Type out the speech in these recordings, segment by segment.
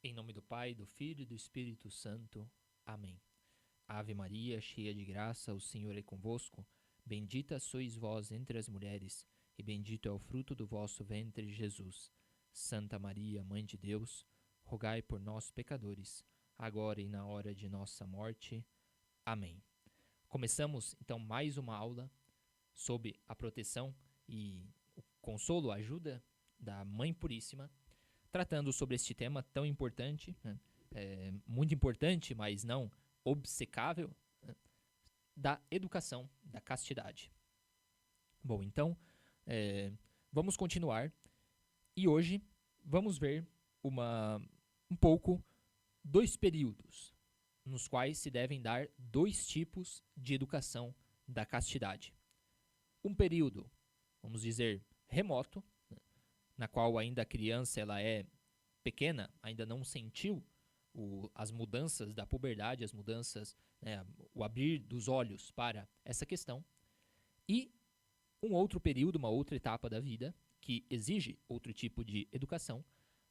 Em nome do Pai, do Filho e do Espírito Santo. Amém. Ave Maria, cheia de graça, o Senhor é convosco. Bendita sois vós entre as mulheres, e bendito é o fruto do vosso ventre, Jesus. Santa Maria, Mãe de Deus, rogai por nós, pecadores, agora e na hora de nossa morte. Amém. Começamos, então, mais uma aula sob a proteção e o consolo, a ajuda da Mãe Puríssima, tratando sobre este tema tão importante, né? Muito importante, mas não obcecável, né? Da educação, da castidade. Bom, então, vamos continuar e hoje vamos ver um pouco dois períodos nos quais se devem dar dois tipos de educação da castidade. Um período, vamos dizer, remoto, na qual ainda a criança ela é pequena, ainda não sentiu as mudanças da puberdade, as mudanças, né, o abrir dos olhos para essa questão. E um outro período, uma outra etapa da vida, que exige outro tipo de educação,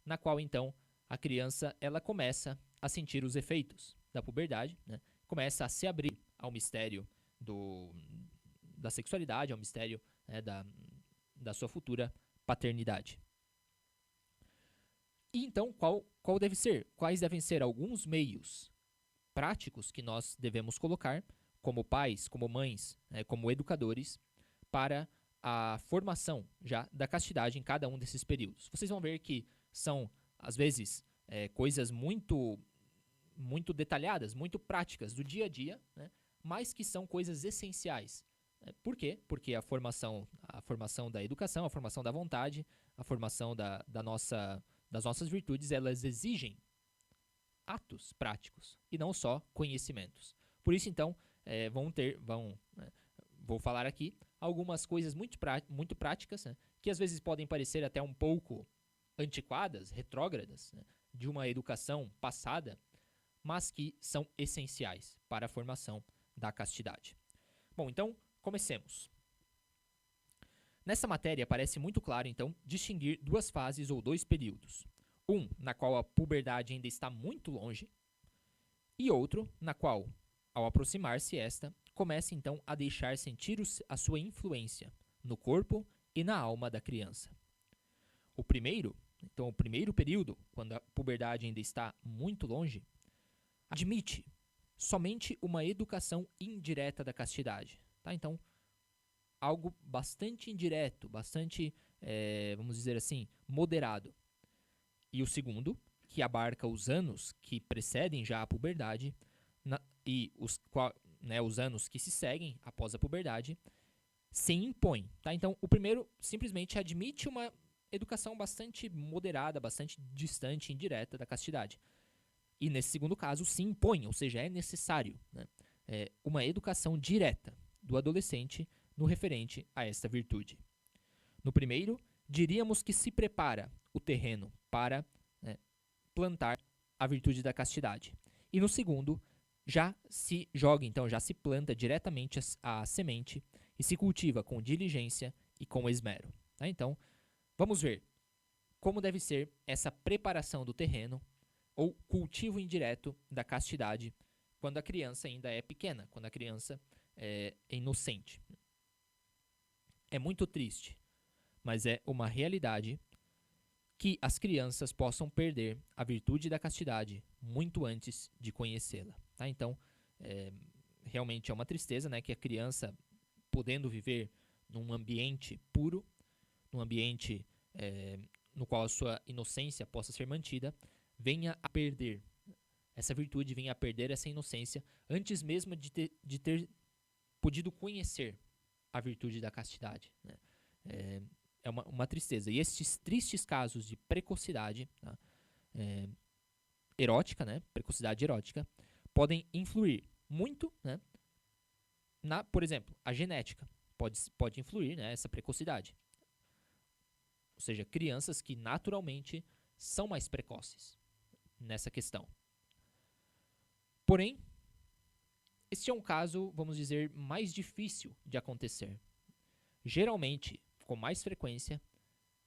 na qual então a criança ela começa a sentir os efeitos da puberdade, né, começa a se abrir ao mistério da sexualidade, ao mistério, né, da sua futura paternidade. E então, quais devem ser alguns meios práticos que nós devemos colocar, como pais, como mães, como educadores, para a formação já da castidade em cada um desses períodos? Vocês vão ver que são, às vezes, coisas muito detalhadas, muito práticas do dia a dia, né, mas que são coisas essenciais. Por quê? Porque a formação da educação, a formação da vontade, a formação das nossas virtudes, elas exigem atos práticos e não só conhecimentos. Por isso, então, vou falar aqui algumas coisas muito práticas, né, que às vezes podem parecer até um pouco antiquadas, retrógradas, né, de uma educação passada, mas que são essenciais para a formação da castidade. Bom, então, comecemos. Nessa matéria parece muito claro, então, distinguir duas fases ou dois períodos. Um, na qual a puberdade ainda está muito longe, e outro, na qual, ao aproximar-se esta, começa então a deixar sentir a sua influência no corpo e na alma da criança. O primeiro período, quando a puberdade ainda está muito longe, admite somente uma educação indireta da castidade. Tá? Então, algo bastante indireto, bastante, vamos dizer assim, moderado. E o segundo, que abarca os anos que precedem já a puberdade e os anos que se seguem após a puberdade, se impõe. Tá? Então, o primeiro simplesmente admite uma educação bastante moderada, bastante distante, indireta da castidade. E nesse segundo caso, se impõe, ou seja, é necessário, né, uma educação direta do adolescente no referente a esta virtude. No primeiro, diríamos que se prepara o terreno para, né, plantar a virtude da castidade. E no segundo, já se joga, então, já se planta diretamente a semente e se cultiva com diligência e com esmero. Tá? Então, vamos ver como deve ser essa preparação do terreno ou cultivo indireto da castidade quando a criança ainda é pequena, quando a criança é inocente. É muito triste, mas é uma realidade que as crianças possam perder a virtude da castidade muito antes de conhecê-la. Tá? Então, realmente é uma tristeza, né, que a criança, podendo viver num ambiente puro, num ambiente no qual a sua inocência possa ser mantida, venha a perder essa virtude, venha a perder essa inocência antes mesmo de ter podido conhecer a virtude da castidade. Né? É uma tristeza. E estes tristes casos de precocidade, tá, erótica, né, precocidade erótica, podem influir muito, né, por exemplo, a genética pode influir, né, essa precocidade. Ou seja, crianças que naturalmente são mais precoces nessa questão. Porém, este é um caso, vamos dizer, mais difícil de acontecer. Geralmente, com mais frequência,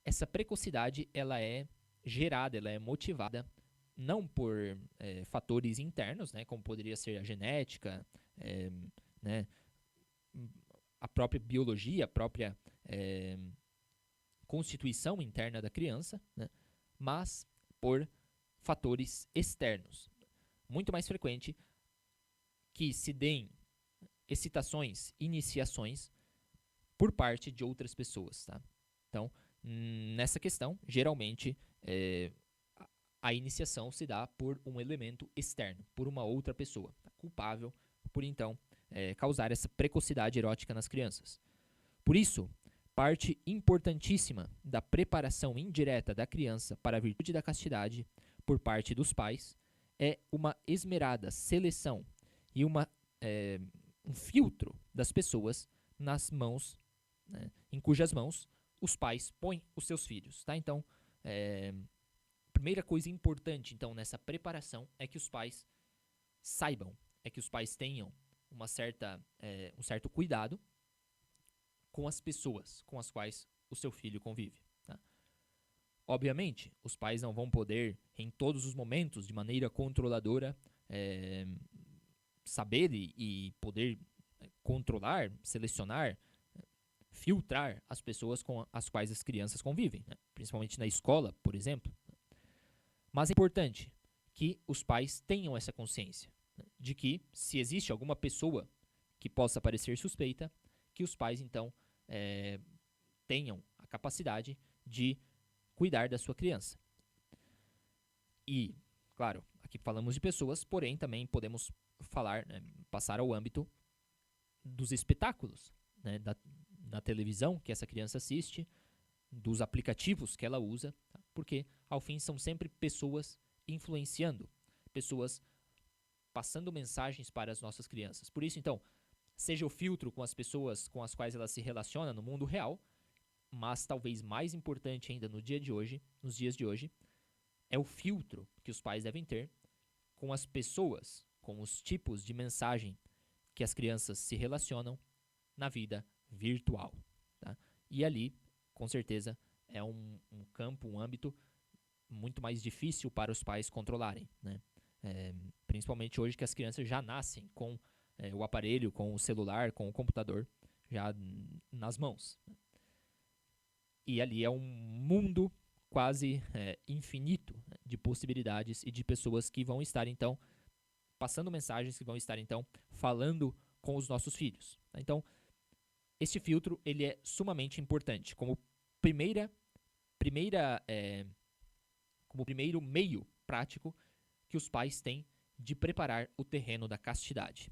essa precocidade ela é gerada, ela é motivada não por fatores internos, né, como poderia ser a genética, né, a própria biologia, a própria constituição interna da criança, né, mas por fatores externos. Muito mais frequente que se deem excitações, iniciações por parte de outras pessoas. Tá? Então, nessa questão, geralmente a iniciação se dá por um elemento externo, por uma outra pessoa, culpável por então causar essa precocidade erótica nas crianças. Por isso, parte importantíssima da preparação indireta da criança para a virtude da castidade por parte dos pais é uma esmerada seleção e um filtro das pessoas nas mãos, né, em cujas mãos os pais põem os seus filhos. Tá? Então, primeira coisa importante então nessa preparação é que os pais saibam, é que os pais tenham um certo cuidado com as pessoas com as quais o seu filho convive. Tá? Obviamente, os pais não vão poder, em todos os momentos, de maneira controladora, saber e poder controlar, selecionar, filtrar as pessoas com as quais as crianças convivem, né? Principalmente na escola, por exemplo. Mas é importante que os pais tenham essa consciência, né, de que se existe alguma pessoa que possa parecer suspeita, que os pais então tenham a capacidade de cuidar da sua criança. E, claro, aqui falamos de pessoas, porém também podemos falar, né, passar ao âmbito dos espetáculos, né, na televisão que essa criança assiste, dos aplicativos que ela usa, tá? Porque, ao fim, são sempre pessoas influenciando, pessoas passando mensagens para as nossas crianças. Por isso, então, seja o filtro com as pessoas com as quais ela se relaciona no mundo real, mas talvez mais importante ainda nos dias de hoje, é o filtro que os pais devem ter com as pessoas, com os tipos de mensagem que as crianças se relacionam na vida virtual. Tá? E ali, com certeza, é um campo, um âmbito muito mais difícil para os pais controlarem, né? Principalmente hoje que as crianças já nascem com o aparelho, com o celular, com o computador já nas mãos. E ali é um mundo quase infinito, né, de possibilidades e de pessoas que vão estar, então, passando mensagens, que vão estar, então, falando com os nossos filhos. Então, este filtro ele é sumamente importante como como primeiro meio prático que os pais têm de preparar o terreno da castidade.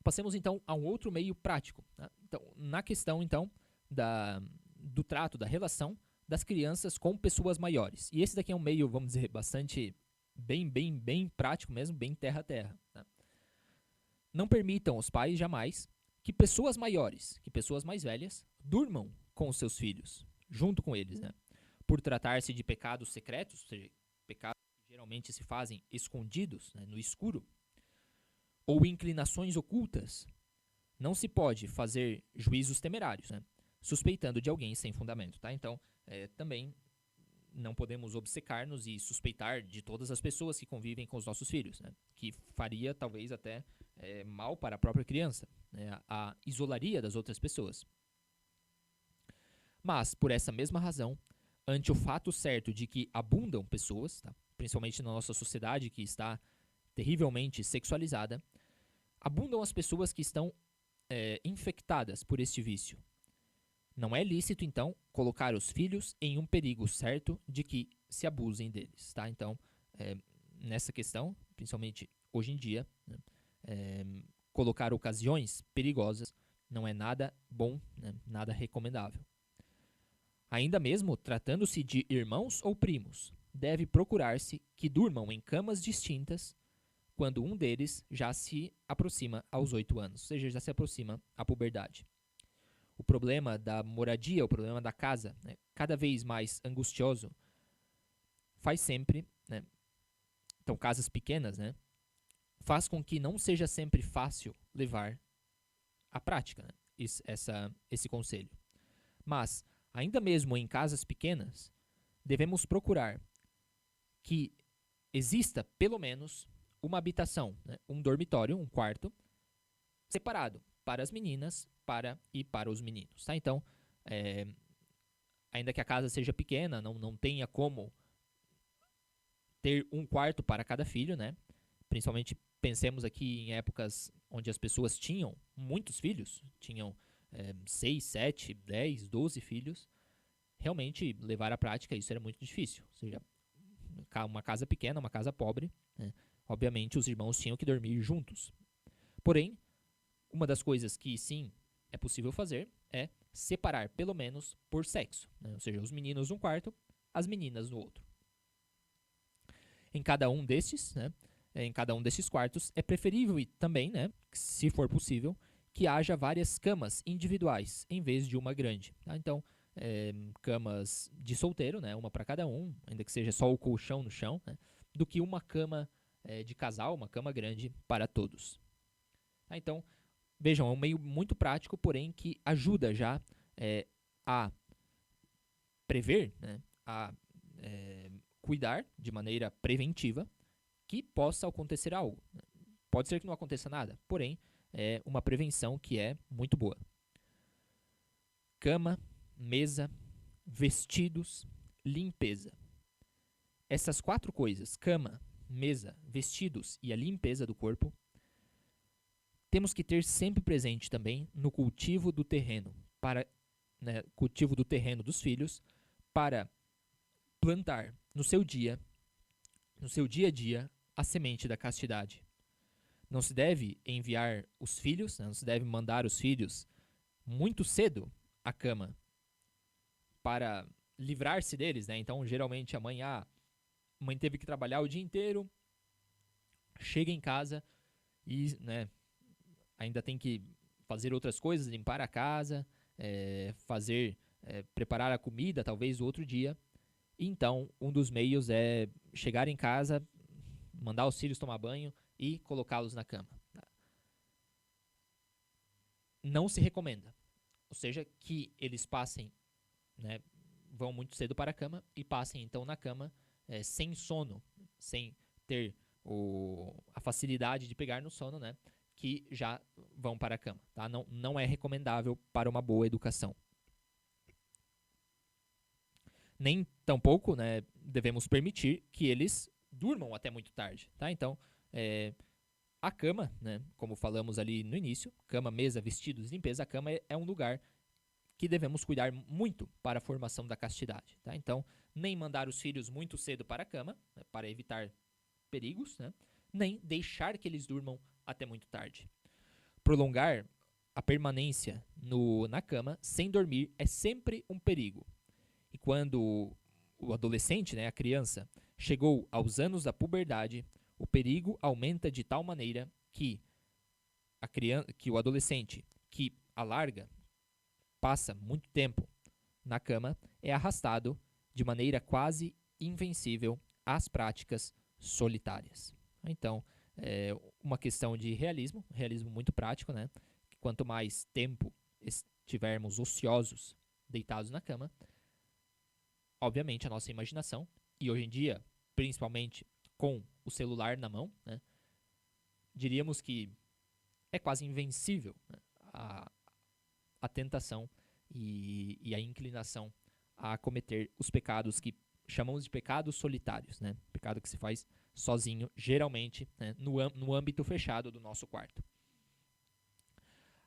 Passemos então a um outro meio prático, né? Então, na questão então do trato, da relação das crianças com pessoas maiores. E esse daqui é um meio, vamos dizer, bastante bem prático mesmo, bem terra a terra. Né? Não permitam os pais jamais que pessoas maiores, que pessoas mais velhas, durmam com os seus filhos, junto com eles, né? Por tratar-se de pecados secretos, ou seja, pecados que geralmente se fazem escondidos, né, no escuro, ou inclinações ocultas, não se pode fazer juízos temerários, né, suspeitando de alguém sem fundamento. Tá? Então, também não podemos obcecar-nos e suspeitar de todas as pessoas que convivem com os nossos filhos, né, que faria talvez até mal para a própria criança, né, a isolaria das outras pessoas. Mas, por essa mesma razão, ante o fato certo de que abundam pessoas, tá, principalmente na nossa sociedade que está terrivelmente sexualizada, abundam as pessoas que estão infectadas por este vício. Não é lícito, então, colocar os filhos em um perigo certo de que se abusem deles. Tá? Então, nessa questão, principalmente hoje em dia, né, colocar ocasiões perigosas não é nada bom, né, nada recomendável. Ainda mesmo tratando-se de irmãos ou primos, deve procurar-se que durmam em camas distintas quando um deles já se aproxima aos 8 anos, ou seja, já se aproxima à puberdade. O problema da moradia, o problema da casa, né, cada vez mais angustioso, faz sempre, né, então casas pequenas, né, faz com que não seja sempre fácil levar à prática, né, esse conselho. Mas, ainda mesmo em casas pequenas, devemos procurar que exista pelo menos uma habitação, né, um dormitório, um quarto, separado para as meninas e para os meninos. Tá? Então, ainda que a casa seja pequena, não tenha como ter um quarto para cada filho, né? Principalmente pensemos aqui em épocas onde as pessoas tinham muitos filhos, tinham 6, 7, 10, 12 filhos. Realmente, levar à prática isso era muito difícil. Ou seja, uma casa pequena, uma casa pobre, né? Obviamente os irmãos tinham que dormir juntos. Porém, uma das coisas que sim é possível fazer é separar pelo menos por sexo, né? Ou seja, os meninos num quarto, as meninas no outro. Em cada um destes, né, em cada um desses quartos, é preferível e também, né, se for possível, que haja várias camas individuais em vez de uma grande. Tá? Então, camas de solteiro, né, uma para cada um, ainda que seja só o colchão no chão, né, do que uma cama de casal, uma cama grande para todos. Tá? Então, vejam, é um meio muito prático, porém que ajuda já a prever, né, a cuidar de maneira preventiva que possa acontecer algo. Pode ser que não aconteça nada, porém é uma prevenção que é muito boa. Cama, mesa, vestidos, limpeza. Essas 4 coisas, cama, mesa, vestidos e a limpeza do corpo, temos que ter sempre presente também no cultivo do terreno, cultivo do terreno dos filhos, para plantar no seu dia a dia, a semente da castidade. Não se deve enviar os filhos, não se deve mandar os filhos muito cedo à cama para livrar-se deles, né? Então, geralmente, a mãe teve que trabalhar o dia inteiro, chega em casa e, né, ainda tem que fazer outras coisas, limpar a casa, preparar a comida, talvez, o outro dia. Então, um dos meios é chegar em casa, mandar os filhos tomar banho e colocá-los na cama. Não se recomenda. Ou seja, que eles passem, né, vão muito cedo para a cama e passem então na cama sem sono, sem ter a facilidade de pegar no sono, né, que já vão para a cama. Tá? Não é recomendável para uma boa educação. Nem tampouco, né, devemos permitir que eles durmam até muito tarde. Tá? Então, a cama, né, como falamos ali no início, cama, mesa, vestidos, limpeza, a cama é um lugar que devemos cuidar muito para a formação da castidade. Tá? Então, nem mandar os filhos muito cedo para a cama, né, para evitar perigos, né, nem deixar que eles durmam até muito tarde. Prolongar a permanência na cama sem dormir é sempre um perigo. E quando o adolescente, né, a criança, chegou aos anos da puberdade, o perigo aumenta de tal maneira que o adolescente que passa muito tempo na cama, é arrastado de maneira quase invencível às práticas solitárias. Então, é uma questão de realismo muito prático, né? Quanto mais tempo estivermos ociosos, deitados na cama, obviamente a nossa imaginação, e hoje em dia, principalmente com o celular na mão, né, diríamos que é quase invencível, né, a tentação e a inclinação a cometer os pecados que chamamos de pecados solitários, né? Pecado que se faz sozinho, geralmente, né, no âmbito fechado do nosso quarto.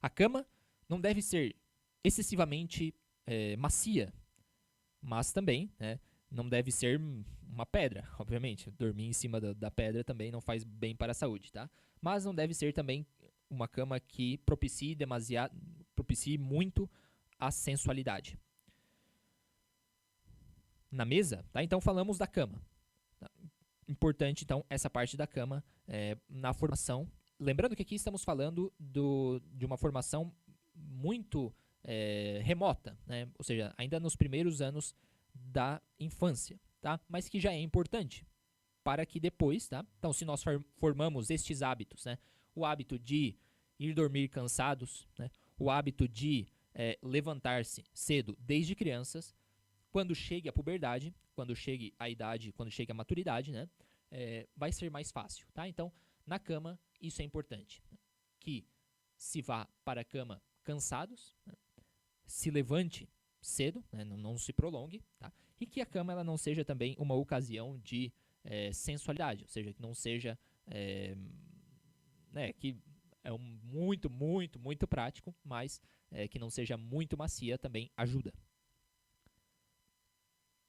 A cama não deve ser excessivamente macia, mas também, né, não deve ser uma pedra, obviamente. Dormir em cima da pedra também não faz bem para a saúde, tá? Mas não deve ser também uma cama que propicie muito a sensualidade. Na mesa, tá? Então falamos da cama. Importante, então, essa parte da cama na formação. Lembrando que aqui estamos falando de uma formação muito remota, né? Ou seja, ainda nos primeiros anos da infância, tá? Mas que já é importante para que depois, tá? Então, se nós formamos estes hábitos, né? O hábito de ir dormir cansados, né? O hábito de levantar-se cedo desde crianças, quando chegue a puberdade, quando chegue a idade, quando chegue a maturidade, né, vai ser mais fácil, tá? Então, na cama, isso é importante, que se vá para a cama cansados, né, se levante cedo, né, não se prolongue, tá? E que a cama ela não seja também uma ocasião de sensualidade, ou seja, que não seja, né, que é muito, muito, muito prático, mas que não seja muito macia também ajuda.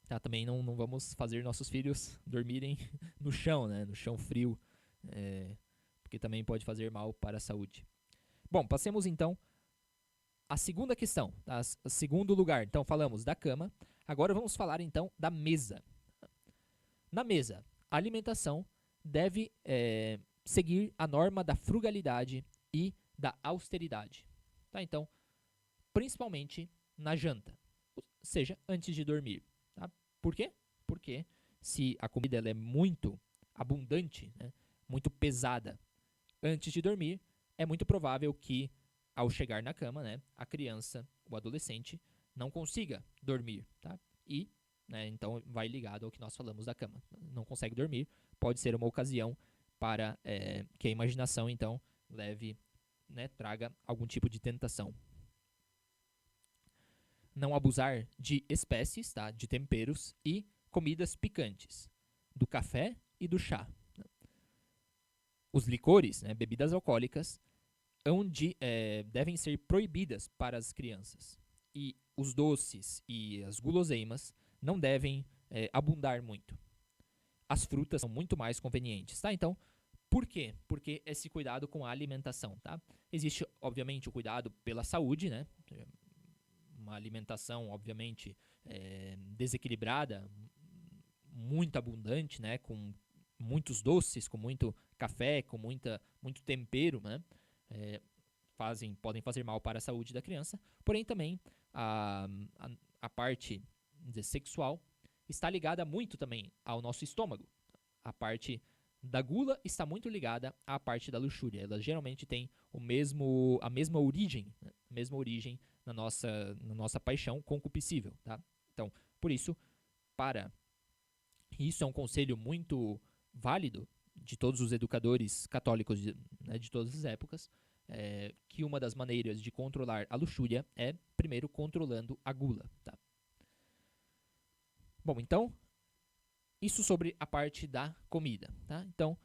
Tá? Também não vamos fazer nossos filhos dormirem no chão, né, no chão frio, porque também pode fazer mal para a saúde. Bom, passemos então à segunda questão, tá? Segundo lugar. Então falamos da cama, agora vamos falar então da mesa. Na mesa, a alimentação deve seguir a norma da frugalidade e da austeridade. Tá? Então, principalmente na janta, ou seja, antes de dormir. Tá? Por quê? Porque se a comida ela é muito abundante, né, muito pesada antes de dormir, é muito provável que, ao chegar na cama, né, a criança, o adolescente, não consiga dormir. Tá? E, né, então, vai ligado ao que nós falamos da cama. Não consegue dormir, pode ser uma ocasião para que a imaginação, então, leve, né, traga algum tipo de tentação. Não abusar de espécies, tá, de temperos e comidas picantes, do café e do chá. Os licores, né, bebidas alcoólicas, devem ser proibidas para as crianças. E os doces e as guloseimas não devem abundar muito. As frutas são muito mais convenientes, tá? Então, por quê? Porque esse cuidado com a alimentação, tá? Existe, obviamente, o cuidado pela saúde, né? Uma alimentação, obviamente, desequilibrada, muito abundante, né? Com muitos doces, com muito café, com muito tempero, né? Podem fazer mal para a saúde da criança. Porém, também a parte sexual está ligada muito também ao nosso estômago. A parte da gula está muito ligada à parte da luxúria. Elas geralmente têm a mesma origem, né? A mesma origem na nossa paixão concupiscível. Tá? Então, por isso, isso é um conselho muito válido de todos os educadores católicos de todas as épocas, que uma das maneiras de controlar a luxúria é, primeiro, controlando a gula. Tá? Bom, então, isso sobre a parte da comida. Tá? Então,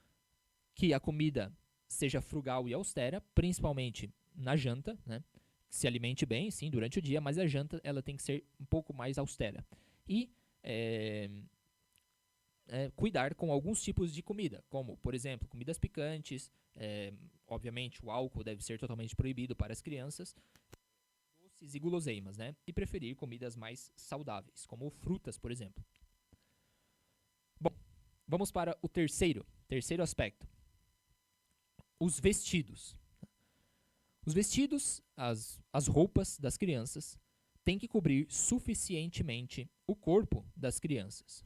que a comida seja frugal e austera, principalmente na janta, né? Que se alimente bem, sim, durante o dia, mas a janta ela tem que ser um pouco mais austera. E cuidar com alguns tipos de comida, como, por exemplo, comidas picantes, obviamente o álcool deve ser totalmente proibido para as crianças, doces e guloseimas, né? E preferir comidas mais saudáveis, como frutas, por exemplo. Bom, vamos para o terceiro aspecto. Os vestidos. Os vestidos, as roupas das crianças, têm que cobrir suficientemente o corpo das crianças.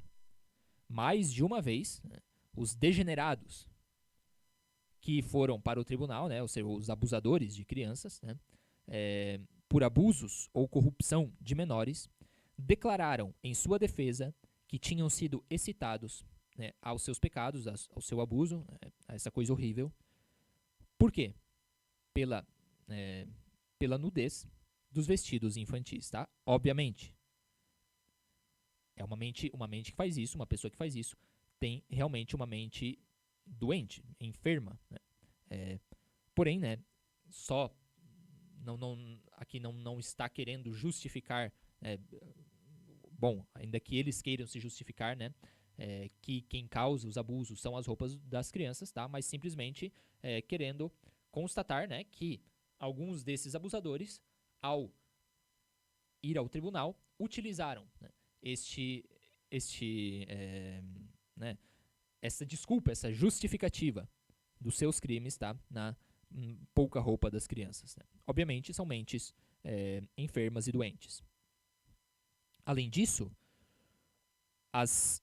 Mais de uma vez, né, os degenerados que foram para o tribunal, né, ou seja, os abusadores de crianças, né, por abusos ou corrupção de menores, declararam em sua defesa que tinham sido excitados, né, aos seus pecados, ao seu abuso, a essa coisa horrível. Por quê? Pela nudez dos vestidos infantis, tá? Obviamente. É uma mente que faz isso, uma pessoa que faz isso, tem realmente uma mente doente, enferma. Né? Porém, né, aqui não está querendo justificar, bom, ainda que eles queiram se justificar, né, que quem causa os abusos são as roupas das crianças, tá? Mas simplesmente querendo constatar, né, que alguns desses abusadores, ao ir ao tribunal, utilizaram, né, essa desculpa, essa justificativa dos seus crimes, tá, na pouca roupa das crianças. Né? Obviamente, são mentes enfermas e doentes. Além disso, as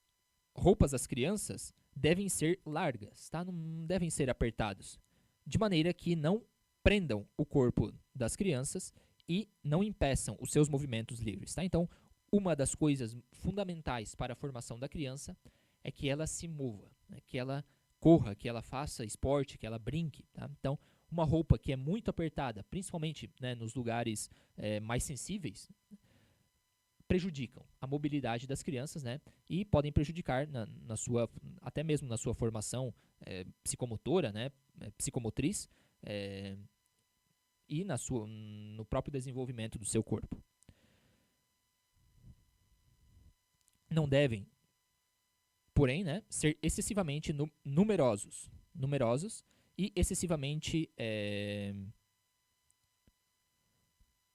roupas das crianças devem ser largas, tá? Não devem ser apertados, de maneira que não prendam o corpo das crianças e não impeçam os seus movimentos livres. Tá? Então, uma das coisas fundamentais para a formação da criança é que ela se mova, né? Que ela corra, que ela faça esporte, que ela brinque. Tá? Então, uma roupa que é muito apertada, principalmente, né, nos lugares mais sensíveis, prejudicam a mobilidade das crianças, né, e podem prejudicar na sua, até mesmo na sua formação psicomotora, né, psicomotriz, e no próprio desenvolvimento do seu corpo. Não devem, porém, né, ser excessivamente numerosos e excessivamente,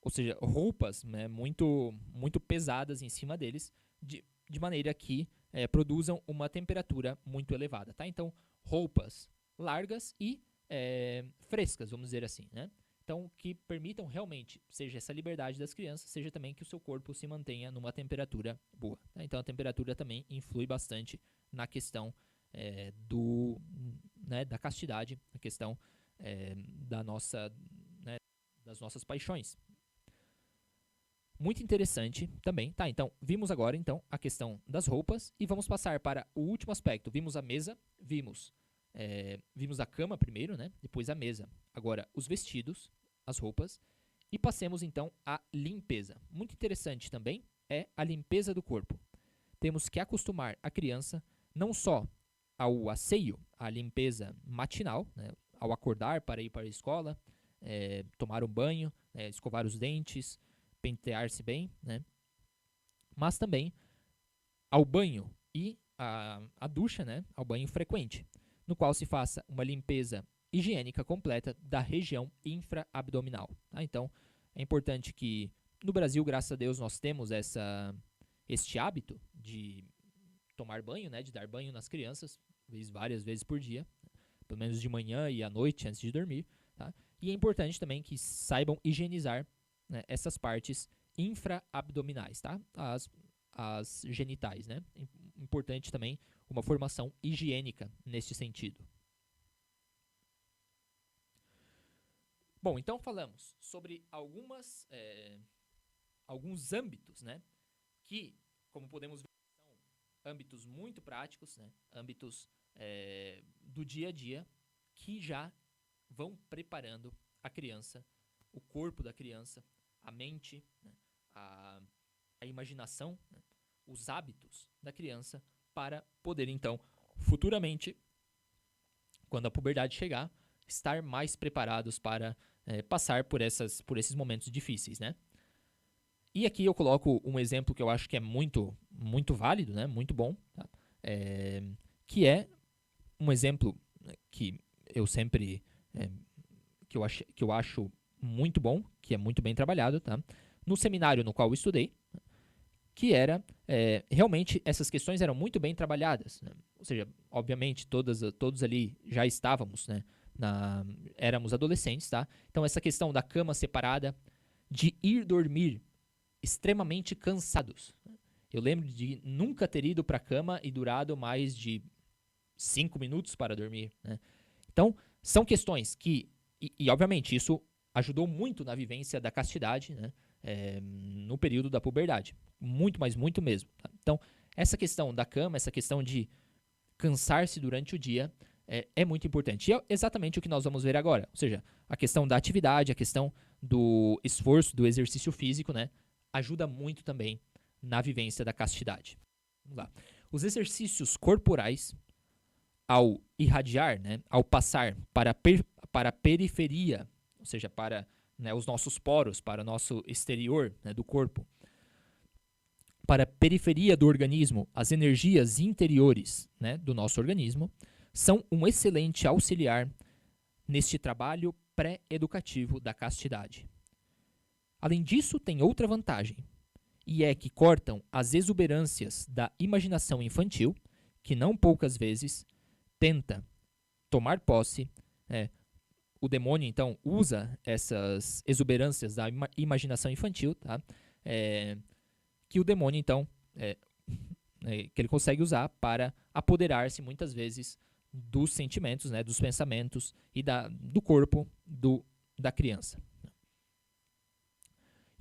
ou seja, roupas, né, muito pesadas em cima deles, de maneira que produzam uma temperatura muito elevada. Tá? Então, roupas largas e frescas, vamos dizer assim, né? Então, que permitam realmente, seja essa liberdade das crianças, seja também que o seu corpo se mantenha numa temperatura boa. Tá? Então, a temperatura também influi bastante na questão da castidade, na questão das nossas paixões. Muito interessante também. Tá, então, vimos agora então a questão das roupas e vamos passar para o último aspecto. Vimos a mesa, vimos a cama primeiro, né? Depois a mesa. Agora, os vestidos, as roupas. E passemos então à limpeza. Muito interessante também é a limpeza do corpo. Temos que acostumar a criança não só ao asseio, à limpeza matinal, né? Ao acordar para ir para a escola, tomar um banho, escovar os dentes, pentear-se bem, né? Mas também ao banho e a ducha, né? Ao banho frequente, no qual se faça uma limpeza higiênica completa da região infraabdominal. Tá? Então, é importante que no Brasil, graças a Deus, nós temos este hábito de tomar banho, né? De dar banho nas crianças, várias vezes por dia, pelo menos de manhã e à noite antes de dormir. Tá? E é importante também que saibam higienizar, né, essas partes infraabdominais, tá? As genitais, né? Importante também uma formação higiênica neste sentido. Bom, então falamos sobre alguns âmbitos, né? Que, como podemos ver, são âmbitos muito práticos, né? Âmbitos do dia a dia que já vão preparando a criança, o corpo da criança, a mente, né, a imaginação, né, os hábitos da criança para poder, então, futuramente, quando a puberdade chegar, estar mais preparados para passar por esses momentos difíceis, né? E aqui eu coloco um exemplo que eu acho que é muito, muito válido, né, muito bom, tá? Que é um exemplo que eu sempre que eu acho muito bom, que é muito bem trabalhado, tá? No seminário no qual eu estudei, que era, realmente, essas questões eram muito bem trabalhadas, né? Ou seja, obviamente, todos ali já estávamos, né, éramos adolescentes, tá? Então, essa questão da cama separada, de ir dormir extremamente cansados. Eu lembro de nunca ter ido para a cama e durado mais de 5 minutos para dormir, né? Então, são questões que, e obviamente, isso ajudou muito na vivência da castidade, né? No período da puberdade. Muito, mas muito mesmo. Tá? Então, essa questão da cama, essa questão de cansar-se durante o dia é muito importante. E é exatamente o que nós vamos ver agora. Ou seja, a questão da atividade, a questão do esforço, do exercício físico, né? Ajuda muito também na vivência da castidade. Vamos lá. Os exercícios corporais, ao irradiar, né, ao passar para a periferia, ou seja, para, né, os nossos poros, para o nosso exterior, né, do corpo, para a periferia do organismo, as energias interiores, né, do nosso organismo, são um excelente auxiliar neste trabalho pré-educativo da castidade. Além disso, tem outra vantagem, e é que cortam as exuberâncias da imaginação infantil, que não poucas vezes tenta tomar posse. O demônio, então, usa essas exuberâncias da imaginação infantil, tá? Que o demônio, então, que ele consegue usar para apoderar-se, muitas vezes, dos sentimentos, né, dos pensamentos e do corpo da criança.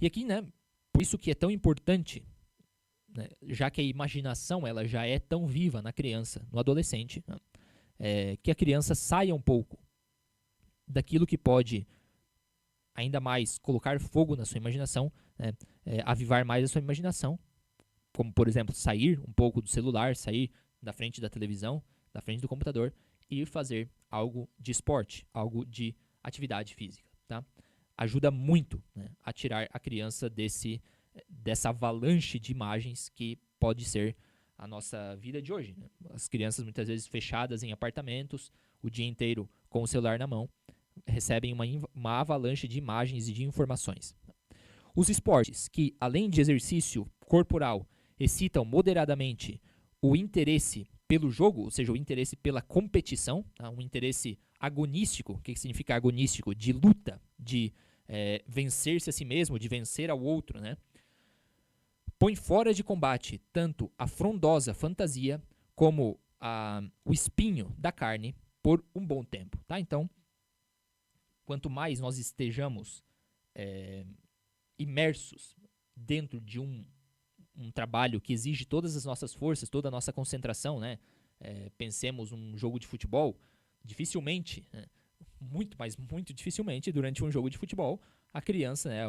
E aqui, né, por isso que é tão importante, né, já que a imaginação ela já é tão viva na criança, no adolescente, né, que a criança saia um pouco daquilo que pode ainda mais colocar fogo na sua imaginação, né, avivar mais a sua imaginação, como, por exemplo, sair um pouco do celular, sair da frente da televisão, da frente do computador e fazer algo de esporte, algo de atividade física, tá? Ajuda muito, né, a tirar a criança dessa avalanche de imagens que pode ser a nossa vida de hoje, né? As crianças muitas vezes fechadas em apartamentos, o dia inteiro com o celular na mão, recebem uma avalanche de imagens e de informações. Os esportes que, além de exercício corporal, excitam moderadamente o interesse pelo jogo, ou seja, o interesse pela competição, tá? Um interesse agonístico. O que significa agonístico? De luta, de vencer-se a si mesmo, de vencer ao outro, né? Põe fora de combate tanto a frondosa fantasia como o espinho da carne por um bom tempo, tá? Então, quanto mais nós estejamos imersos dentro de um trabalho que exige todas as nossas forças, toda a nossa concentração, né? Pensemos um jogo de futebol, dificilmente, né? Muito dificilmente, durante um jogo de futebol, a criança, né,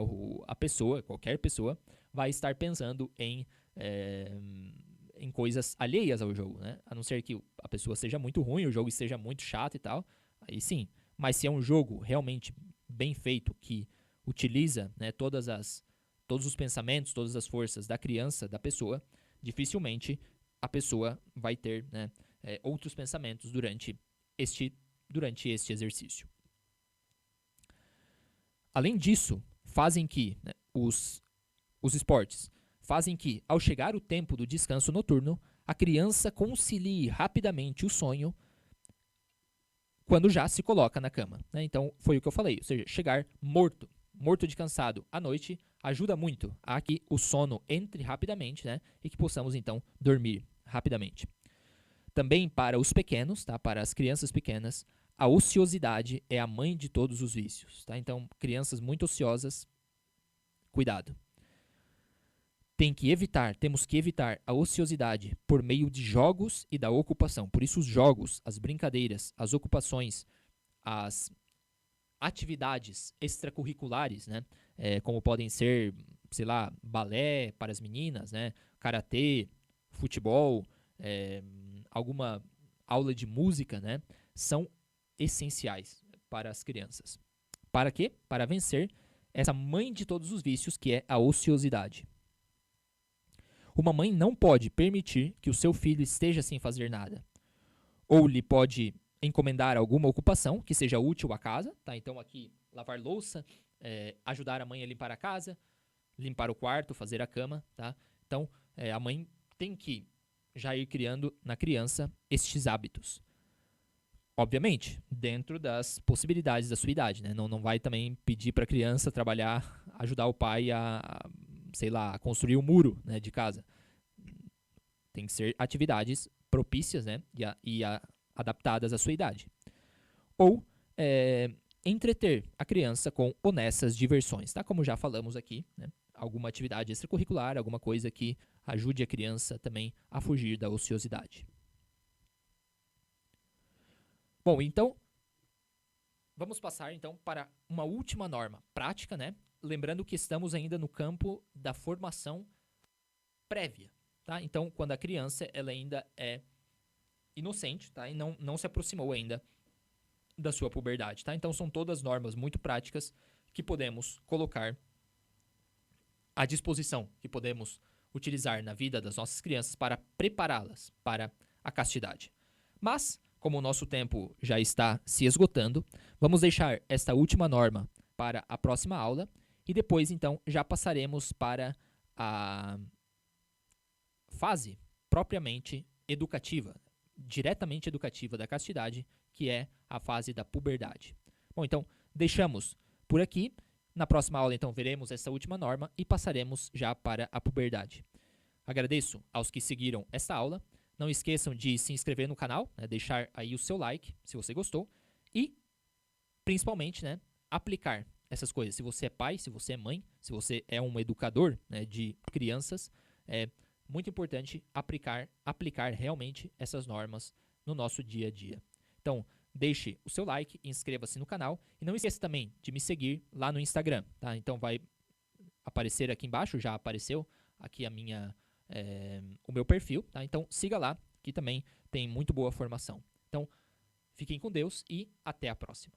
a pessoa, qualquer pessoa, vai estar pensando em coisas alheias ao jogo, né? A não ser que a pessoa seja muito ruim, o jogo esteja muito chato e tal, aí sim. Mas se é um jogo realmente bem feito, que utiliza, né, todos os pensamentos, todas as forças da criança, da pessoa, dificilmente a pessoa vai ter, né, outros pensamentos durante este exercício. Além disso, fazem que, né, os esportes fazem que, ao chegar o tempo do descanso noturno, a criança concilie rapidamente o sonho quando já se coloca na cama, né? Então, foi o que eu falei, ou seja, chegar morto de cansado à noite ajuda muito a que o sono entre rapidamente, né? E que possamos, então, dormir rapidamente. Também para os pequenos, tá? Para as crianças pequenas, a ociosidade é a mãe de todos os vícios, tá? Então, crianças muito ociosas, cuidado. Temos que evitar a ociosidade por meio de jogos e da ocupação. Por isso, os jogos, as brincadeiras, as ocupações, as atividades extracurriculares, né? Como podem ser, sei lá, balé para as meninas, né? Karatê, futebol, alguma aula de música, né? São essenciais para as crianças. Para quê? Para vencer essa mãe de todos os vícios, que é a ociosidade. Uma mãe não pode permitir que o seu filho esteja sem fazer nada. Ou lhe pode encomendar alguma ocupação que seja útil à casa, tá? Então aqui, lavar louça, ajudar a mãe a limpar a casa, limpar o quarto, fazer a cama, tá? Então, a mãe tem que já ir criando na criança estes hábitos. Obviamente, dentro das possibilidades da sua idade, né? Não vai também pedir para a criança trabalhar, ajudar o pai sei lá, a construir um muro, né, de casa. Tem que ser atividades propícias, né, e adaptadas à sua idade. Ou entreter a criança com honestas diversões, tá? Como já falamos aqui, né? Alguma atividade extracurricular, alguma coisa que ajude a criança também a fugir da ociosidade. Bom, então, vamos passar então para uma última norma prática, né? Lembrando que estamos ainda no campo da formação prévia, tá? Então, quando a criança ela ainda é inocente, tá? E não se aproximou ainda da sua puberdade, tá? Então, são todas normas muito práticas que podemos colocar à disposição, que podemos utilizar na vida das nossas crianças para prepará-las para a castidade. Mas, como o nosso tempo já está se esgotando, vamos deixar esta última norma para a próxima aula e depois, então, já passaremos para a fase propriamente educativa, diretamente educativa da castidade, que é a fase da puberdade. Bom, então, deixamos por aqui. Na próxima aula, então, veremos essa última norma e passaremos já para a puberdade. Agradeço aos que seguiram esta aula. Não esqueçam de se inscrever no canal, né, deixar aí o seu like, se você gostou, e, principalmente, né, aplicar essas coisas. Se você é pai, se você é mãe, se você é um educador, né, de crianças, é muito importante aplicar realmente essas normas no nosso dia a dia. Então, deixe o seu like, inscreva-se no canal e não esqueça também de me seguir lá no Instagram, tá? Então vai aparecer aqui embaixo, já apareceu aqui o meu perfil, tá? Então siga lá, que também tem muito boa formação. Então, fiquem com Deus e até a próxima.